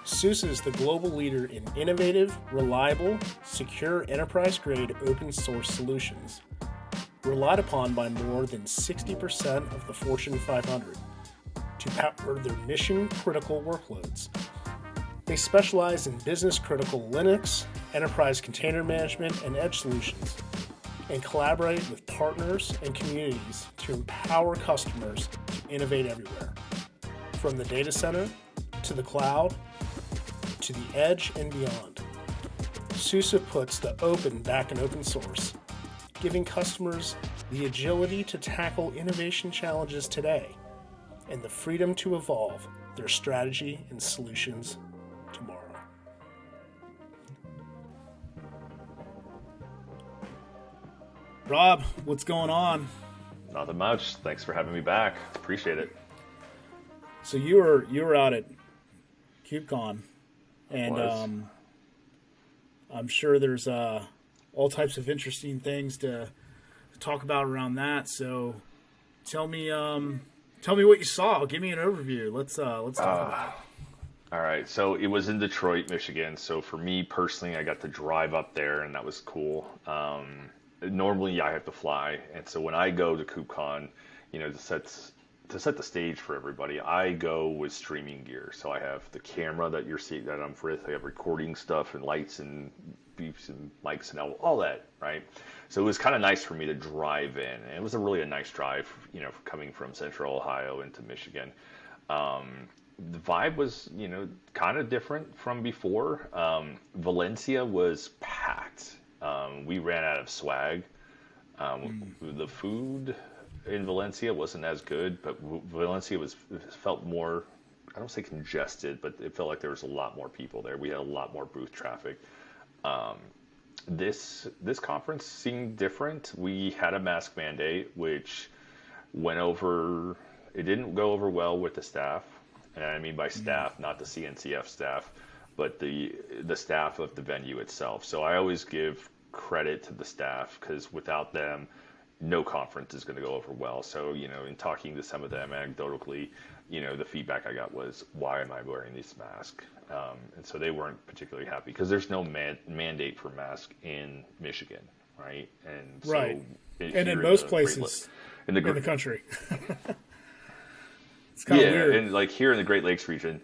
SUSE is the global leader in innovative, reliable, secure enterprise-grade open source solutions, relied upon by more than 60% of the Fortune 500 to power their mission-critical workloads. They specialize in business-critical Linux, enterprise container management, and edge solutions, and collaborate with partners and communities to empower customers to innovate everywhere, from the data center to the cloud to the edge and beyond. SUSE puts the open back in open source, giving customers the agility to tackle innovation challenges today and the freedom to evolve their strategy and solutions tomorrow. Rob, what's going on? Nothing much. Thanks for having me back. Appreciate it. So you were out at Kubecon, and I'm sure there's all types of interesting things to talk about around that. So tell me what you saw. Give me an overview. Let's talk about it. All right. So it was in Detroit, Michigan. So for me personally, I got to drive up there, and that was cool. Normally I have to fly, and so when I go to KubeCon, to set the stage for everybody, I go with streaming gear. So I have the camera that you're seeing that I'm with. I have recording stuff and lights and beeps and mics and all that, right? So it was kind of nice for me to drive in, and it was a nice drive, coming from Central Ohio into Michigan. The vibe was, kind of different from before. Valencia was packed. We ran out of swag. The food in Valencia wasn't as good, but Valencia felt more, I don't say congested, but it felt like there was a lot more people there. We had a lot more booth traffic. This conference seemed different. We had a mask mandate, which went over. It didn't go over well with the staff, and I mean by staff, not the CNCF staff, but the staff of the venue itself. So I always give credit to the staff, because without them, no conference is going to go over well. So, in talking to some of them anecdotally, the feedback I got was, why am I wearing this mask? And so they weren't particularly happy, because there's no mandate for mask in Michigan, right? And so right. And in most places in the country. It's kind of weird. And like here in the Great Lakes region,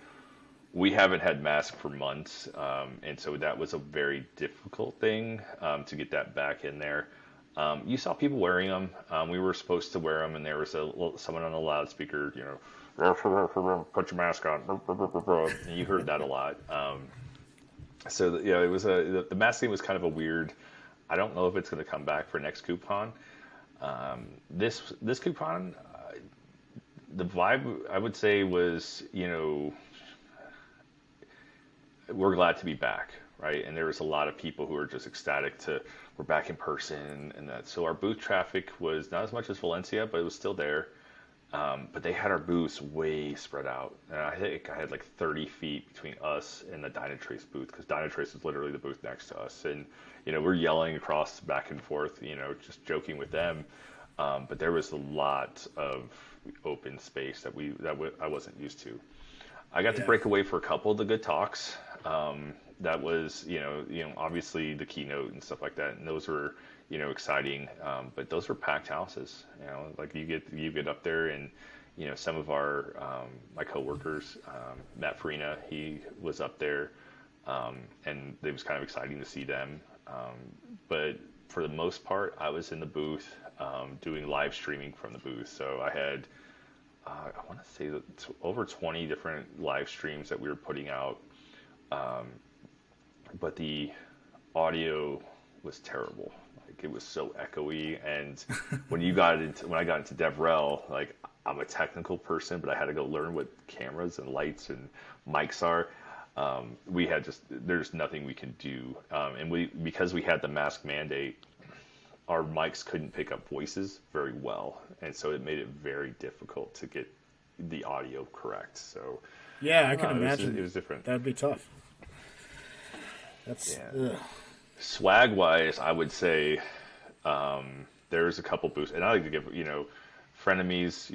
we haven't had masks for months, and so that was a very difficult thing to get that back in there. You saw people wearing them. We were supposed to wear them, and there was someone on the loudspeaker, put your mask on. And you heard that a lot. So it was the mask thing was kind of a weird. I don't know if it's going to come back for next KubeCon. This KubeCon, the vibe I would say was, we're glad to be back, right? And there was a lot of people who were just ecstatic we're back in person and that. So our booth traffic was not as much as Valencia, but it was still there. But they had our booths way spread out. And I think I had like 30 feet between us and the Dynatrace booth, because Dynatrace is literally the booth next to us. And, we're yelling across back and forth, just joking with them. But there was a lot of open space that I wasn't used to. I got to break away for a couple of the good talks. That was, obviously the keynote and stuff like that, and those were, exciting. But those were packed houses. Like you get up there, and some of our my coworkers, Matt Farina, he was up there, and it was kind of exciting to see them. But for the most part, I was in the booth doing live streaming from the booth. So I had I want to say that over 20 different live streams that we were putting out. But the audio was terrible. Like, it was so echoey. And when I got into DevRel, like, I'm a technical person, but I had to go learn what cameras and lights and mics are. There's nothing we can do. And because we had the mask mandate, our mics couldn't pick up voices very well. And so it made it very difficult to get the audio correct. So yeah, I can imagine. It was different. That'd be tough. Swag wise, I would say there's a couple booths, and I like to give frenemies,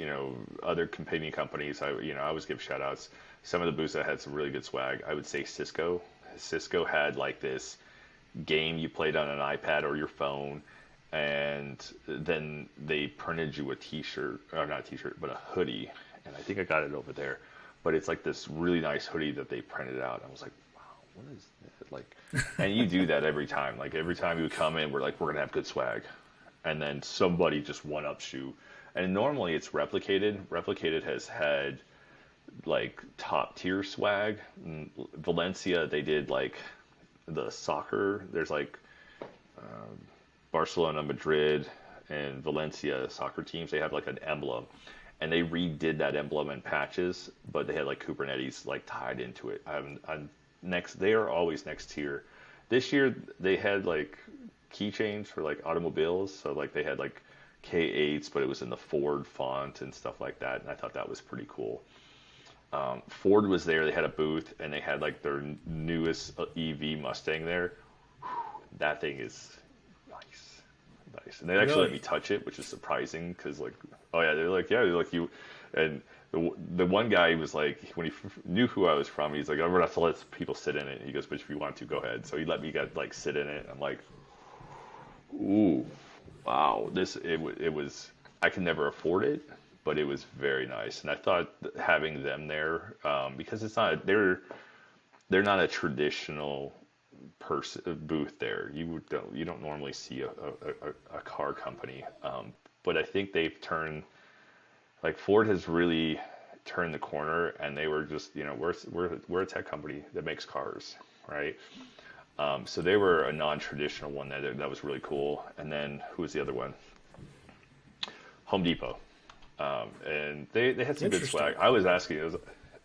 other competing companies. I always give shout outs. Some of the booths that had some really good swag. I would say Cisco. Cisco had like this game you played on an iPad or your phone, and then they printed you a T-shirt, or not a T-shirt, but a hoodie. And I think I got it over there. But it's like this really nice hoodie that they printed out. I was like, wow, what is that? Like, and you do that every time. Like every time you come in, we're like, we're gonna have good swag, and then somebody just one-ups you. And normally it's Replicated. Replicated has had like top tier swag. Valencia, they did like the soccer. There's like Barcelona, Madrid, and Valencia soccer teams. They have like an emblem, and they redid that emblem in patches, but they had like Kubernetes like tied into it. I'm next. They are always next tier. This year they had like keychains for like automobiles, so like they had like K8s, but it was in the Ford font and stuff like that, and I thought that was pretty cool. Ford was there. They had a booth, and they had like their newest EV Mustang there. That thing is nice, nice. And they actually let me touch it, which is surprising because like, oh yeah, they're like you, and the one guy was like, when he knew who I was from, he's like, I'm gonna have to let people sit in it. He goes, but if you want to, go ahead. So he let me get like sit in it. I'm like, ooh, wow, it was. I can never afford it, but it was very nice. And I thought having them there, because they're not a traditional person booth there. You don't normally see a car company, but I think they've turned, like Ford has really turned the corner, and they were just, we're a tech company that makes cars, right? So they were a non-traditional one that was really cool. And then who was the other one? Home Depot. And they had some good swag. I was asking,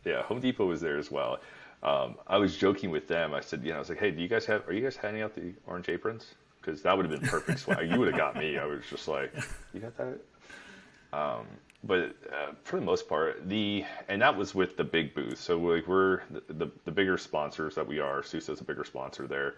yeah, Home Depot was there as well. I was joking with them. I said, I was like, hey, are you guys handing out the orange aprons? Because that would have been perfect swag. You would have got me. I was just like, you got that? But for the most part, and that was with the big booth. So like we're the bigger sponsors that we are. SUSE's a bigger sponsor there.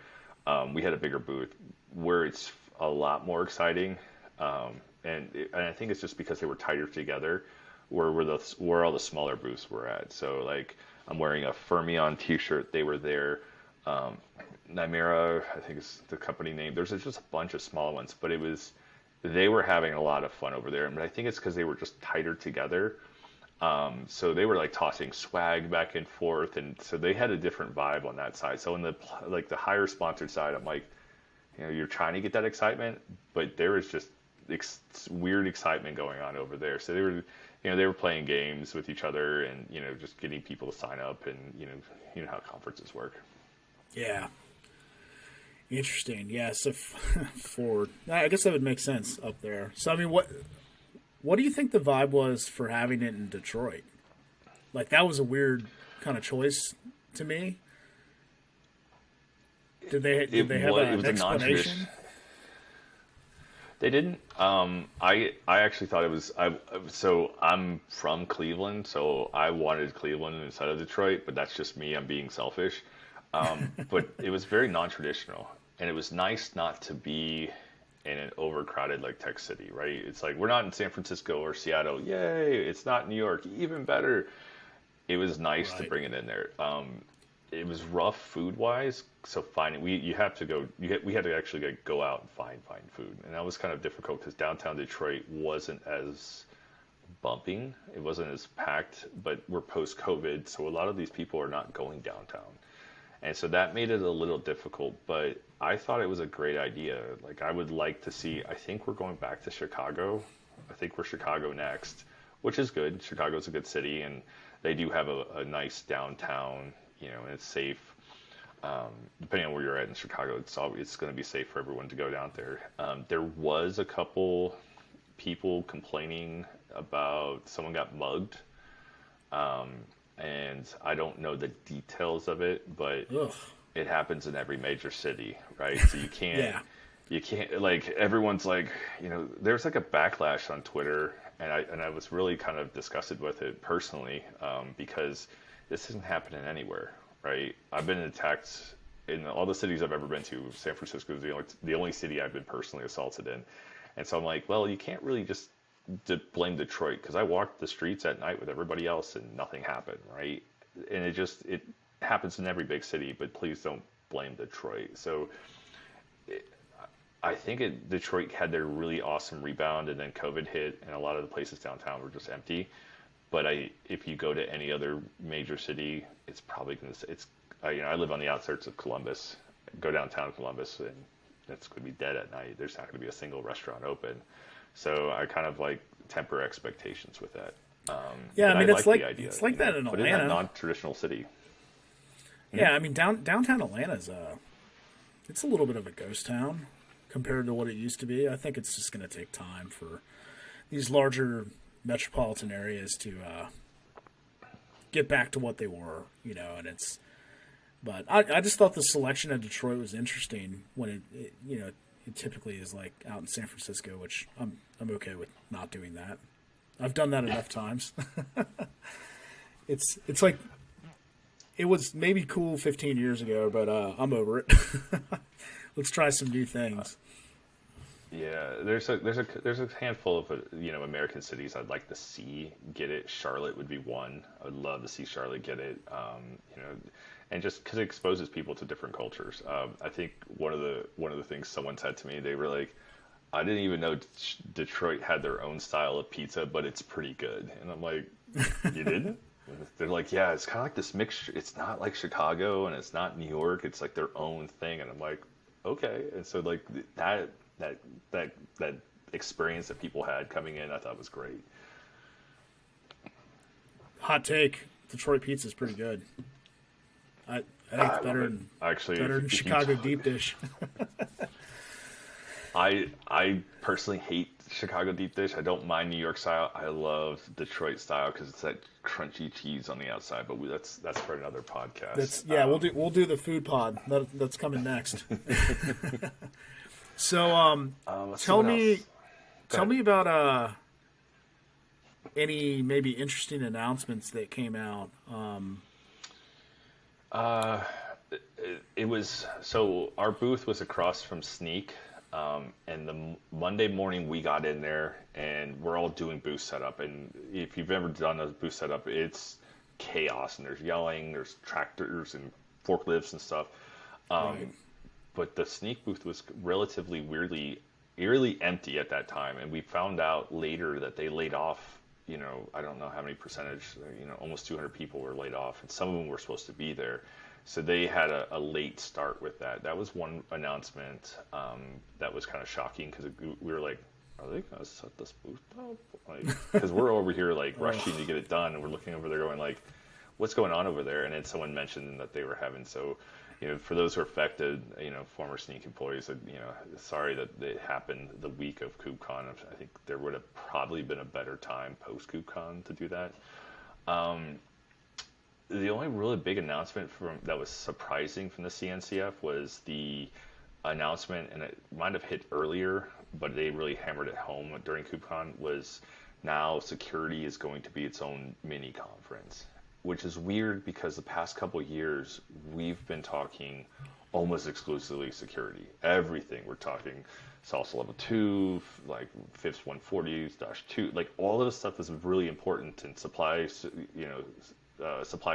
We had a bigger booth where it's a lot more exciting. And I think it's just because they were tighter together, where all the smaller booths were at. So like I'm wearing a Fermion T-shirt. They were there. Nymera, I think is the company name. There's just a bunch of small ones, but they were having a lot of fun over there. But I think it's because they were just tighter together. So they were like tossing swag back and forth, and so they had a different vibe on that side. So in the higher sponsored side, I'm like, you're trying to get that excitement, but there is just weird excitement going on over there. So they were playing games with each other, and just getting people to sign up, and you know how conferences work. Yeah. Interesting. Yeah. So Ford, I guess that would make sense up there. So I mean, what do you think the vibe was for having it in Detroit? Like that was a weird kind of choice to me. Did they have an explanation? They didn't. I actually thought it was. So I'm from Cleveland, so I wanted Cleveland instead of Detroit, but that's just me. I'm being selfish. But it was very non-traditional, and it was nice not to be in an overcrowded like tech city, right? It's like we're not in San Francisco or Seattle. Yay! It's not New York. Even better. It was nice to bring it in there. It was rough food wise, so we had to actually go out and find food, and that was kind of difficult because downtown Detroit wasn't as bumping, it wasn't as packed, but we're post COVID, so a lot of these people are not going downtown, and so that made it a little difficult. But I thought it was a great idea. Like I would like to see. I think we're going back to Chicago. I think we're Chicago next, which is good. Chicago's a good city, and they do have a nice downtown. And it's safe. Depending on where you're at in Chicago, it's going to be safe for everyone to go down there. There was a couple people complaining about someone got mugged, and I don't know the details of it, but Ugh. it happens in every major city, right? So you can't, Yeah. you can't like everyone's like, there's like a backlash on Twitter, and I was really kind of disgusted with it personally, because this isn't happening anywhere, right? I've been attacked in all the cities I've ever been to. San Francisco is the only city I've been personally assaulted in. And so I'm like, well, you can't really just blame Detroit because I walked the streets at night with everybody else and nothing happened, right? And it happens in every big city, but please don't blame Detroit. So I think Detroit had their really awesome rebound, and then COVID hit, and a lot of the places downtown were just empty. But if you go to any other major city, it's probably going to. I live on the outskirts of Columbus. Go downtown Columbus, and it's going to be dead at night. There's not going to be a single restaurant open. So I kind of like temper expectations with that. Yeah, I mean, it's like the idea, it's like that in but Atlanta. in a non-traditional city. Yeah, I mean, downtown Atlanta's it's a little bit of a ghost town compared to what it used to be. I think it's just going to take time for these larger metropolitan areas to get back to what they were, and it's. But I just thought the selection of Detroit was interesting when it typically is like out in San Francisco, which I'm okay with not doing that. I've done that enough times. It's like it was maybe cool 15 years ago, but I'm over it. Let's try some new things. Yeah, there's a handful of American cities I'd like to see get it. Charlotte would be one. I would love to see Charlotte get it. And just because it exposes people to different cultures. I think one of the things someone said to me, they were like, "I didn't even know Detroit had their own style of pizza, but it's pretty good." And I'm like, "You didn't?" They're like, "Yeah, it's kind of like this mixture. It's not like Chicago and it's not New York. It's like their own thing." And I'm like, "Okay." And so like that experience that people had coming in, I thought was great. Hot take: Detroit pizza is pretty good. I think it's better than Chicago deep dish. I personally hate Chicago deep dish. I don't mind New York style. I love Detroit style because it's that crunchy cheese on the outside. But that's for another podcast. We'll do the food pod. That's coming next. So tell me about any maybe interesting announcements that came out. It was so our booth was across from Sneak, and the Monday morning we got in there and we're all doing booth setup. And if you've ever done a booth setup, it's chaos and there's yelling, there's tractors and forklifts and stuff. Right. But the Sneak booth was relatively eerily empty at that time, and we found out later that they laid off. I don't know how many percentage. Almost 200 people were laid off, and some of them were supposed to be there. So they had a late start with that. That was one announcement that was kind of shocking because we were like, are they going to set this booth up? Because we're over here like rushing to get it done, and we're looking over there going like, what's going on over there? And then someone mentioned that they were having for those who are affected, former Sneak employees, sorry that it happened the week of Kubecon. I think there would have probably been a better time post Kubecon to do that. The only really big announcement that was surprising from the CNCF was the announcement, and it might have hit earlier, but they really hammered it home during Kubecon, was now security is going to be its own mini conference. Which is weird because the past couple of years we've been talking almost exclusively security. Everything we're talking SALSA level 2, like FIPS 140-2, like all of this stuff is really important in supply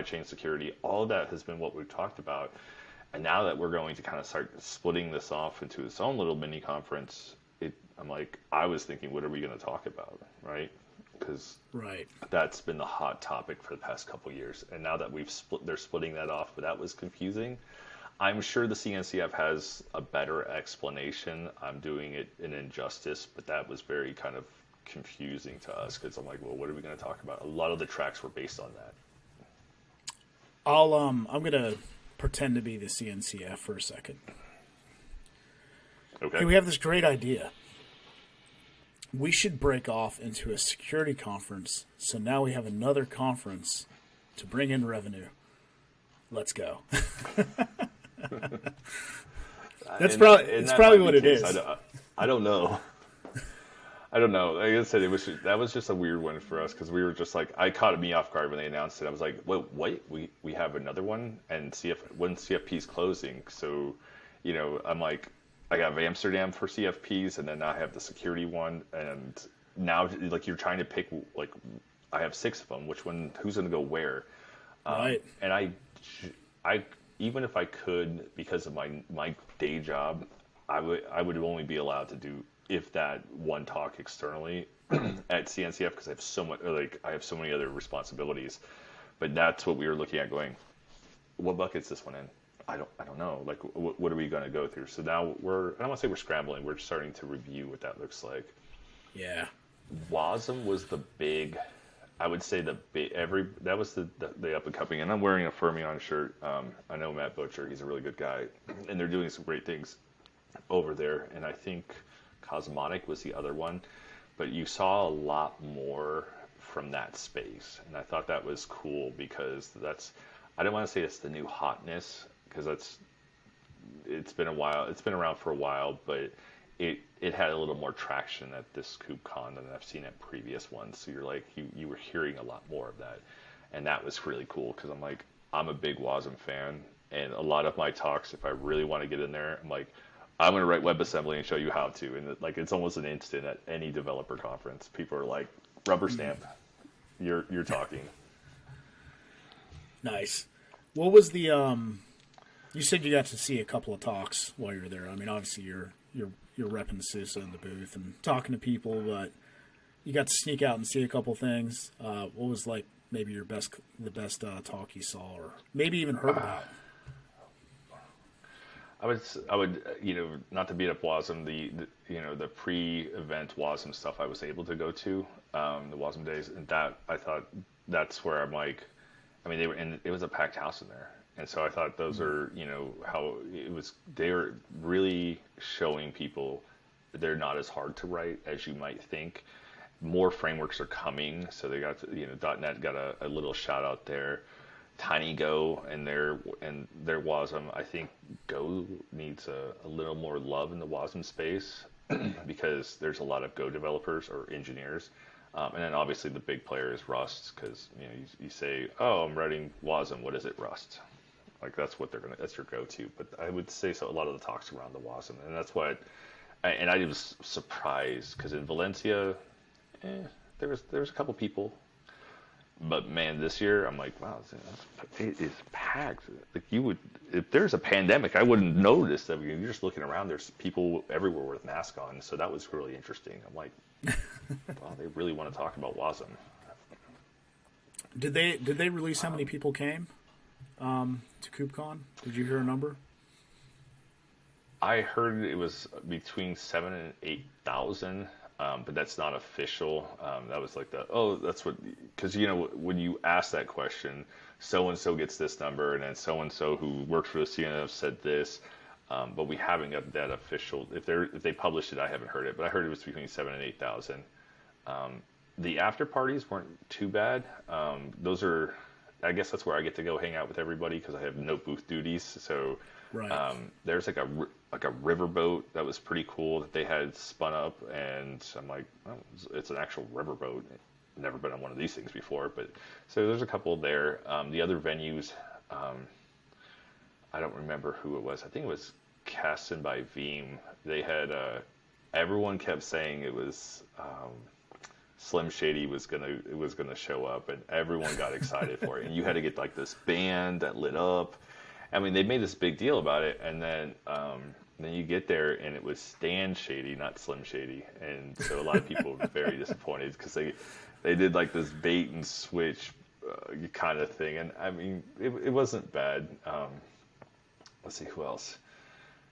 chain security. All of that has been what we've talked about. And now that we're going to kind of start splitting this off into its own little mini conference, I was thinking, what are we going to talk about, right? Because that's been the hot topic for the past couple of years, and now that they're splitting that off, but that was confusing. I'm sure the CNCF has a better explanation. I'm doing it an injustice, but that was very kind of confusing to us because I'm like, well, what are we going to talk about? A lot of the tracks were based on that. I'm gonna pretend to be the CNCF for a second. Okay. Hey, we have this great idea. We should break off into a security conference, so now we have another conference to bring in revenue. Let's go. It's probably what it is. I don't know. I don't know. Like I said, that was just a weird one for us because we were just like, I caught me off guard when they announced it. I was like, wait, we have another one, and when CFP is closing, so I'm like, I got Amsterdam for CFPs, and then I have the security one, and now like you're trying to pick like I have six of them. Which one? Who's going to go where? Right. And I even if I could because of my day job, I would only be allowed to do if that one talk externally at CNCF because I have so much like I have so many other responsibilities. But that's what we were looking at going. What bucket's this one in? I don't know. Like, what are we going to go through? So now I don't want to say we're scrambling. We're starting to review what that looks like. Yeah. WASM was the big, I would say that was the up and coming. And I'm wearing a Fermion shirt. I know Matt Butcher. He's a really good guy, and they're doing some great things over there. And I think Cosmotic was the other one, but you saw a lot more from that space, and I thought that was cool because I don't want to say it's the new hotness because it's been a while, it's been around for a while, but it had a little more traction at this Kubecon than I've seen at previous ones. So you're like you were hearing a lot more of that, and that was really cool because I'm a big WASM fan, and a lot of my talks, if I really want to get in there, I'm going to write WebAssembly and show you how to, and it's almost an instant at any developer conference. People are like, rubber stamp, you're talking. Nice. What was the you said you got to see a couple of talks while you were there. I mean, obviously you're repping SUSE in the booth and talking to people, but you got to sneak out and see a couple things. What was like maybe the best talk you saw, or maybe even heard about? I would, not to beat up WASM, the pre-event WASM stuff I was able to go to, the WASM days, and that I thought that's where I'm like, I mean, it was a packed house in there, and so I thought those are, how they were really showing people that they're not as hard to write as you might think. More frameworks are coming, so they got, .NET got a little shout out there. TinyGo and their WASM. I think Go needs a little more love in the WASM space because there's a lot of Go developers or engineers, and then obviously the big player is Rust because you say, oh, I'm writing WASM. What is it, Rust? Like that's your go-to. But I would say so. A lot of the talks around the WASM, and that's what. And I was surprised because in Valencia, there was a couple people. But man, this year I'm like, wow, it is packed. Like if there's a pandemic, I wouldn't notice that. You're just looking around. There's people everywhere with masks on, so that was really interesting. I'm like, wow, they really want to talk about WASM. Did they release how many people came to KubeCon? Did you hear a number? I heard it was between 7,000 and 8,000. But that's not official. That was like that's what, because when you ask that question, so and so gets this number, and then so and so who worked for the CNF said this, but we haven't got that official. If they published it, I haven't heard it, but I heard it was between 7,000 and 8,000. The after parties weren't too bad. Those are, I guess that's where I get to go hang out with everybody because I have no booth duties. So right. There's like a riverboat that was pretty cool that they had spun up, and I'm like, oh, it's an actual riverboat. Never been on one of these things before, but so there's a couple there. The other venues, I don't remember who it was. I think it was Kasten by Veeam. They had everyone kept saying it was Slim Shady was gonna show up, and everyone got excited for it. And you had to get like this band that lit up. I mean, they made this big deal about it, and then you get there, and it was Stan Shady, not Slim Shady, and so a lot of people were very disappointed because they did like this bait and switch kind of thing, and I mean, it wasn't bad. Let's see who else,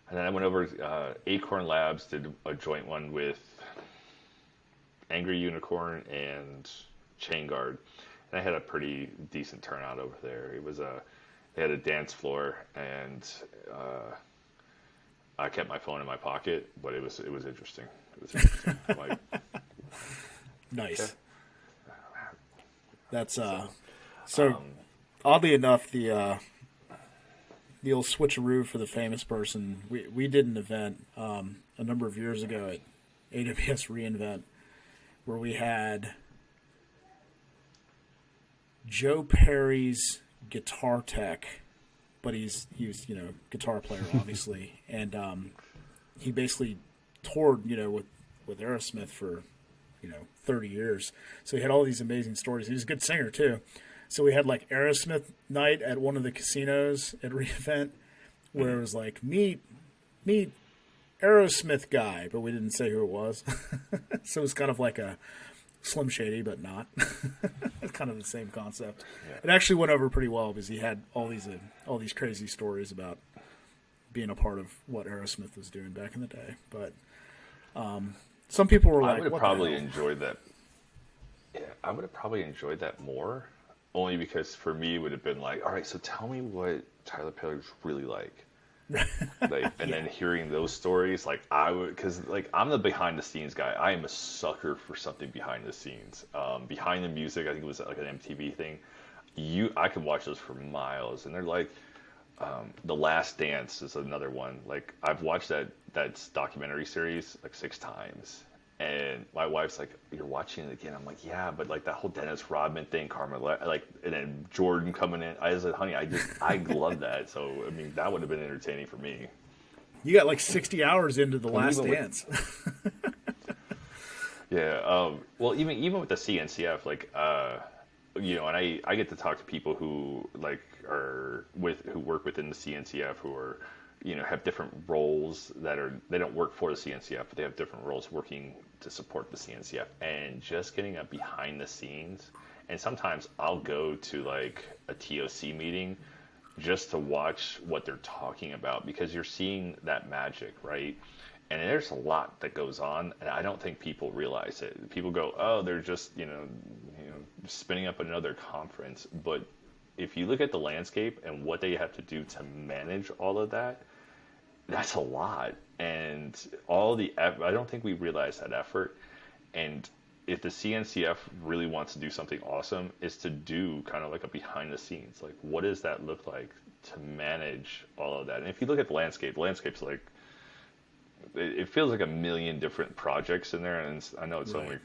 and then I went over. Acorn Labs did a joint one with Angry Unicorn and Chain Guard, and I had a pretty decent turnout over there. They had a dance floor, and I kept my phone in my pocket, but it was interesting. It was interesting. Like, nice. Yeah. That's so. Oddly enough, the old switcheroo for the famous person. We did an event a number of years ago at AWS reInvent where we had Joe Perry's guitar tech, but he was guitar player obviously, and he basically toured with Aerosmith for 30 years. So he had all these amazing stories. He was a good singer too. So we had like Aerosmith night at one of the casinos at re:Event, where it was like meet Aerosmith guy, but we didn't say who it was. So it was kind of like a Slim Shady, but not. It's kind of the same concept. Yeah. It actually went over pretty well because he had all these crazy stories about being a part of what Aerosmith was doing back in the day. But some people were I like, would have "What probably the hell?" enjoyed that. Yeah, I would have probably enjoyed that more, only because for me it would have been like, all right, so tell me what Tyler Perry's really like. Like, and then hearing those stories, like I would, because like I'm the behind the scenes guy. I am a sucker for something behind the scenes. Behind the music, I think it was like an MTV thing. I could watch those for miles, and they're like, The Last Dance is another one. Like I've watched that documentary series like 6 times, and my wife's like, "You're watching it again?" I'm like, "Yeah," but like that whole Dennis Rodman thing, like, and then Jordan coming in. I said, "Honey, I love that." So I mean, that would have been entertaining for me. You got like 60 hours into The Last even Dance. Yeah. Well, even with the CNCF, like, and I get to talk to people who like who work within the CNCF who are, have different roles they don't work for the CNCF, but they have different roles working to support the CNCF, and just getting up behind the scenes. And sometimes I'll go to like a TOC meeting just to watch what they're talking about, because you're seeing that magic, right? And there's a lot that goes on, and I don't think people realize it. People go, "Oh, they're just, spinning up another conference." But if you look at the landscape and what they have to do to manage all of that, that's a lot. And I don't think we realize that effort. And if the CNCF really wants to do something awesome, is to do kind of like a behind the scenes. Like, what does that look like to manage all of that? And if you look at the landscape's like, it feels like a million different projects in there. And I know it's only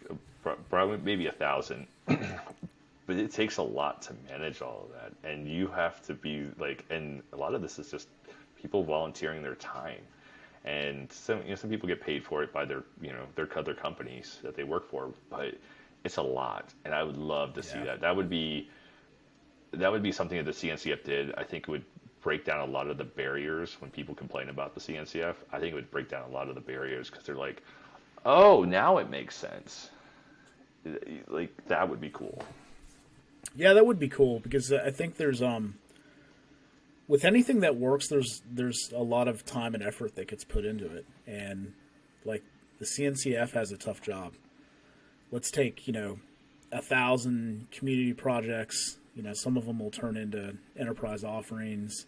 probably maybe 1,000, but it takes a lot to manage all of that. And you have to be like, and a lot of this is just people volunteering their time. And some people get paid for it by their other companies that they work for, but it's a lot. And I would love to see that. That would be something that the CNCF did. I think it would break down a lot of the barriers when people complain about the CNCF. I think it would break down a lot of the barriers, because they're like, "Oh, now it makes sense." Like, that would be cool. Yeah, that would be cool, because I think there's with anything that works, there's a lot of time and effort that gets put into it, and like the CNCF has a tough job. Let's take 1,000 community projects. Some of them will turn into enterprise offerings,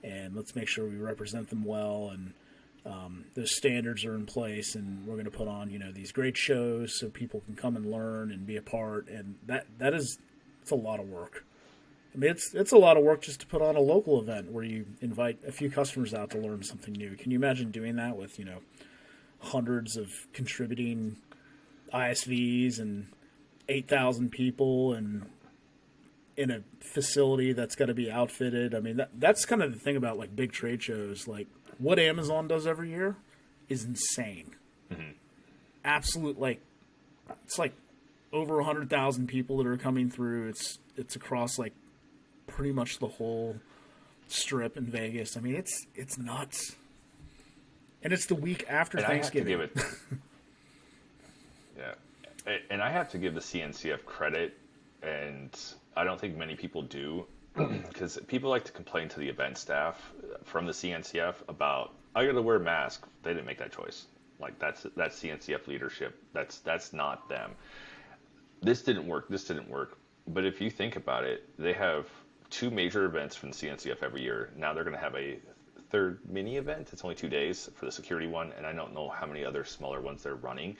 and let's make sure we represent them well, and those standards are in place, and we're going to put on these great shows so people can come and learn and be a part, and it's a lot of work. I mean, it's a lot of work just to put on a local event where you invite a few customers out to learn something new. Can you imagine doing that with hundreds of contributing ISVs and 8,000 people, and in a facility that's got to be outfitted? I mean, that's kind of the thing about like big trade shows. Like what Amazon does every year is insane. Mm-hmm. Absolute, like it's like over 100,000 people that are coming through. It's across like pretty much the whole strip in Vegas. I mean, it's nuts. And it's the week after Thanksgiving. I have to give it, yeah. And I have to give the CNCF credit, and I don't think many people do, because people like to complain to the event staff from the CNCF about, "I got to wear a mask." They didn't make that choice. Like, that's CNCF leadership. That's not them. This didn't work. But if you think about it, they have 2 major events from the CNCF every year. Now they're going to have a third mini event. It's only 2 days for the security one, and I don't know how many other smaller ones they're running.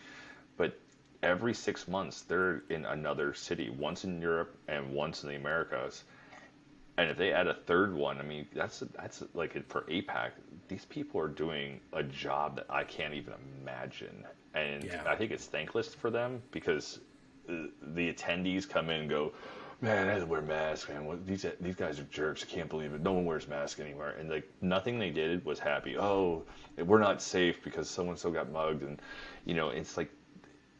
But every 6 months, they're in another city, once in Europe and once in the Americas. And if they add a third one, I mean, that's like for APAC, these people are doing a job that I can't even imagine. And I think it's thankless for them, because the attendees come in and go, "Man, I had to wear masks, man. These guys are jerks. I can't believe it. No one wears masks anymore." And like, nothing they did was happy. "Oh, we're not safe because so-and-so got mugged." And, it's like,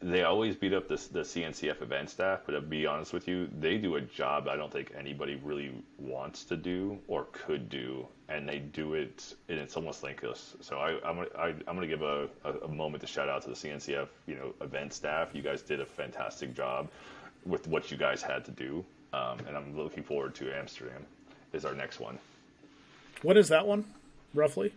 they always beat up the CNCF event staff, but to be honest with you, they do a job I don't think anybody really wants to do or could do, and they do it, and it's almost thankless. So I'm gonna give a moment to shout out to the CNCF, event staff. You guys did a fantastic job with what you guys had to do, and I'm looking forward to Amsterdam is our next one. What is that one, roughly?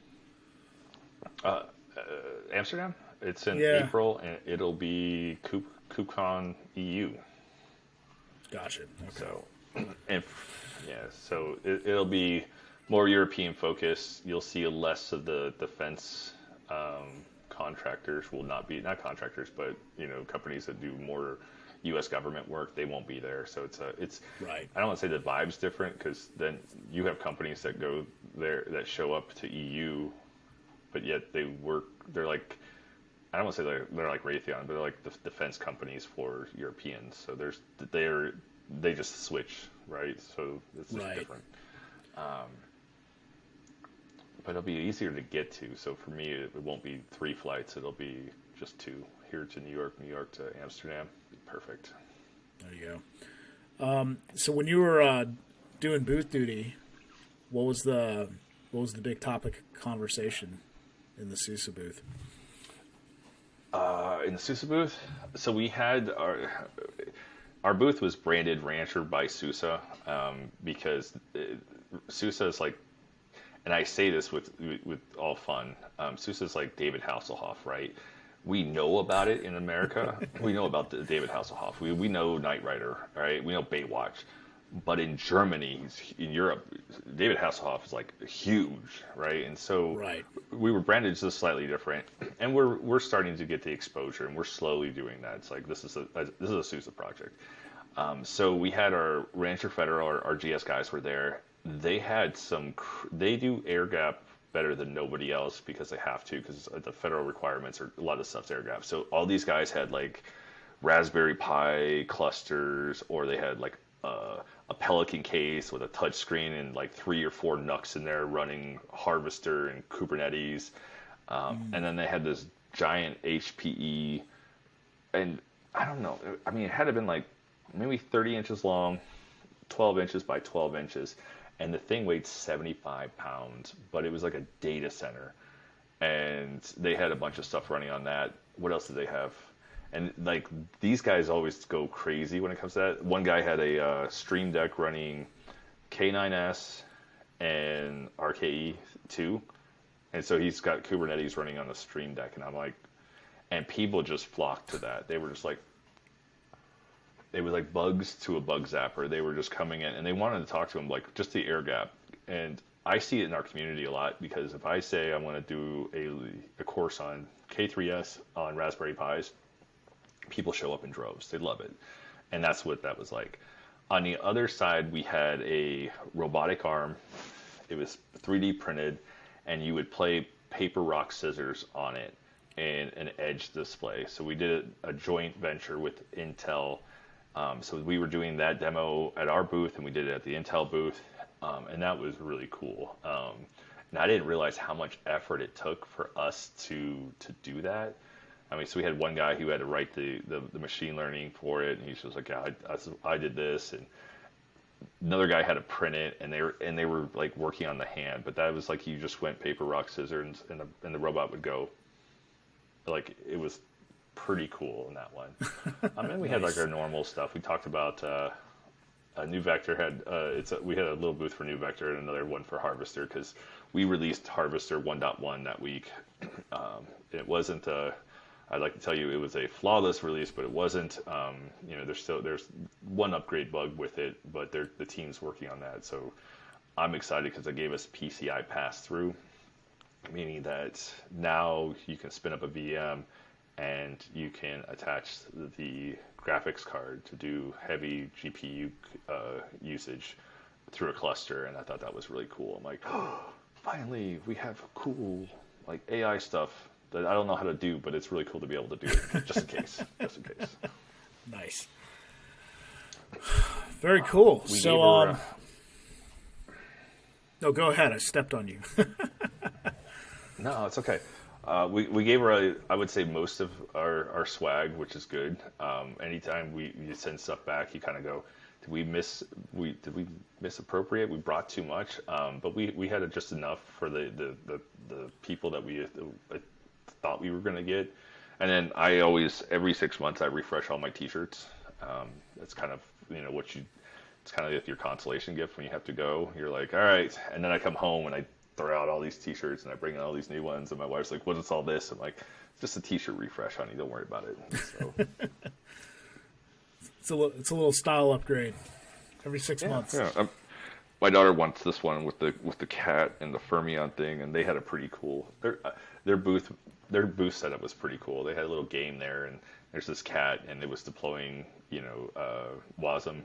Amsterdam. It's in Yeah. April, and it'll be Kubecon EU. Gotcha. Okay. So, so it'll be more European focused. You'll see less of the defense contractors. Will not contractors, but companies that do more U.S. government work. They won't be there. So it's right. I don't want to say the vibe's different, because then you have companies that go there that show up to EU, but yet they're like, I don't want to say they're like Raytheon, but they're like the defense companies for Europeans. So they just switch, right? So it's just different. But it'll be easier to get to. So for me, it won't be 3 flights. It'll be just 2, here to New York to Amsterdam. Perfect. There you go. So when you were doing booth duty, what was the big topic of conversation in the SUSE booth? In the SUSE booth, so we had our booth was branded Rancher by SUSE, because SUSE is like, and I say this with all fun, SUSE is like David Hasselhoff, right? We know about it in America. We know about David Hasselhoff. We know Knight Rider, right? We know Baywatch. But in Germany, in Europe, David Hasselhoff is like huge, right? And so we were branded just slightly different, and we're starting to get the exposure, and we're slowly doing that. It's like this is a SUSE project. So we had our Rancher Federal, our GS guys were there. They had they do air gap better than nobody else because they have to, because the federal requirements are a lot of stuff's air gap. So all these guys had like Raspberry Pi clusters, or they had like a Pelican case with a touch screen and like 3 or 4 NUCs in there running Harvester and Kubernetes. And then they had this giant HPE, and I don't know, I mean, it had to have been like maybe 30 inches long, 12 inches by 12 inches. And the thing weighed 75 pounds, but it was like a data center. And they had a bunch of stuff running on that. What else did they have? And like, these guys always go crazy when it comes to that. One guy had a Stream Deck running K9S and RKE2. And so he's got Kubernetes running on the Stream Deck. And I'm like, and people just flocked to that. They were just like, it was like bugs to a bug zapper. They were just coming in, and they wanted to talk to him, like just the air gap. And I see it in our community a lot, because if I say I want to do a course on K3S on Raspberry Pis, people show up in droves. They love it. And that's what that was like. On the other side, we had a robotic arm. It was 3D printed, and you would play paper, rock, scissors on it in an edge display. So we did a joint venture with Intel. So we were doing that demo at our booth, and we did it at the Intel booth, and that was really cool. And I didn't realize how much effort it took for us to do that. I mean, so we had one guy who had to write the machine learning for it, and he's just like, yeah, I did this, and another guy had to print it, and they were like working on the hand, but that was like you just went paper, rock, scissors, and the robot would go. Like, it was pretty cool in that one. And then we had like our normal stuff. We talked about New Vector had we had a little booth for New Vector and another one for Harvester, because we released Harvester 1.1 that week. It wasn't I'd like to tell you it was a flawless release, but it wasn't. There's one upgrade bug with it, but the team's working on that. So I'm excited because they gave us PCI pass through, meaning that now you can spin up a VM and you can attach the graphics card to do heavy GPU usage through a cluster, and I thought that was really cool. I'm like, oh, finally we have cool like AI stuff that I don't know how to do, but it's really cool to be able to do it, just in case. Nice. Very cool. So, no, go ahead. I stepped on you. No, it's okay. We gave her, I would say, most of our swag, which is good. Anytime you send stuff back, you kind of go, did we misappropriate? We brought too much, but we had just enough for the people that we thought we were going to get. And then I always, every 6 months, I refresh all my T-shirts. It's kind of, it's kind of like your consolation gift when you have to go. You're like, all right. And then I come home and I throw out all these T-shirts and I bring in all these new ones. And my wife's like, what is all this? I'm like, it's just a T-shirt refresh, honey. Don't worry about it. So it's a little style upgrade every 6 months. Yeah. My daughter wants this one with the cat and the Fermion thing, and they had a pretty cool. Their booth setup was pretty cool. They had a little game there, and there's this cat, and it was deploying WASM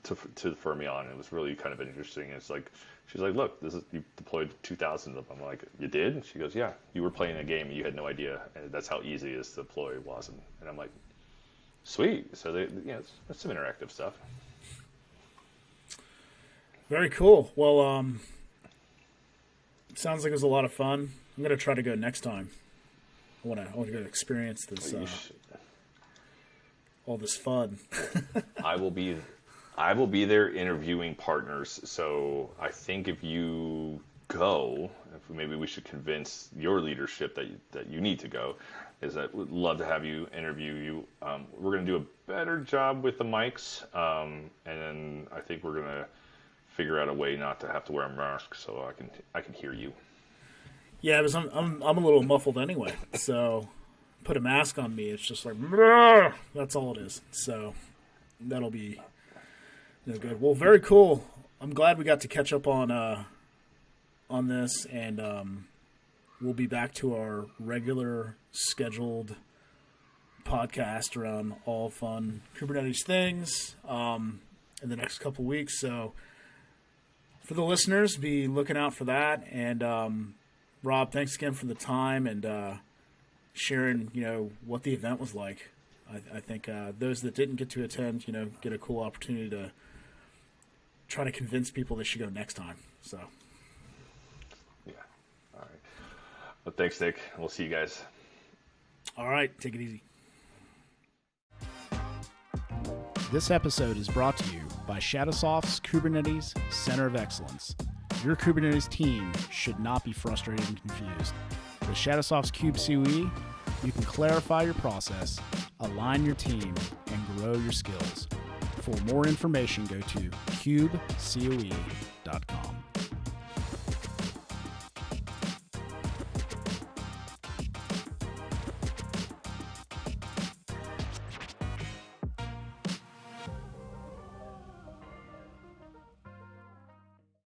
to the Fermion. It was really kind of interesting. It's like she's like, look, you deployed 2,000 of them. I'm like, you did? And she goes, yeah. You were playing a game and you had no idea, and that's how easy it is to deploy WASM. And I'm like, sweet. So it's some interactive stuff. Very cool. Well, it sounds like it was a lot of fun. I'm gonna try to go next time. I want to go experience this all this fun. I will be there interviewing partners. So I think if you go, maybe we should convince your leadership that you need to go. Is that we'd love to have you interview you. We're going to do a better job with the mics, and then I think we're going to figure out a way not to have to wear a mask so I can hear you. Yeah, because I'm a little muffled anyway, so put a mask on me, it's just like that's all it is. So that'll be good. Well, very cool. I'm glad we got to catch up on this, and we'll be back to our regular scheduled podcast around all fun Kubernetes things in the next couple weeks. So for the listeners, be looking out for that. And Rob, thanks again for the time and sharing, what the event was like. I think those that didn't get to attend, get a cool opportunity to try to convince people they should go next time. So. Yeah. All right. Well, thanks, Nick. We'll see you guys. All right. Take it easy. This episode is brought to you by Shadowsoft's Kubernetes Center of Excellence. Your Kubernetes team should not be frustrated and confused. With Shadowsoft's Kube COE, you can clarify your process, align your team, and grow your skills. For more information, go to kubecoe.com.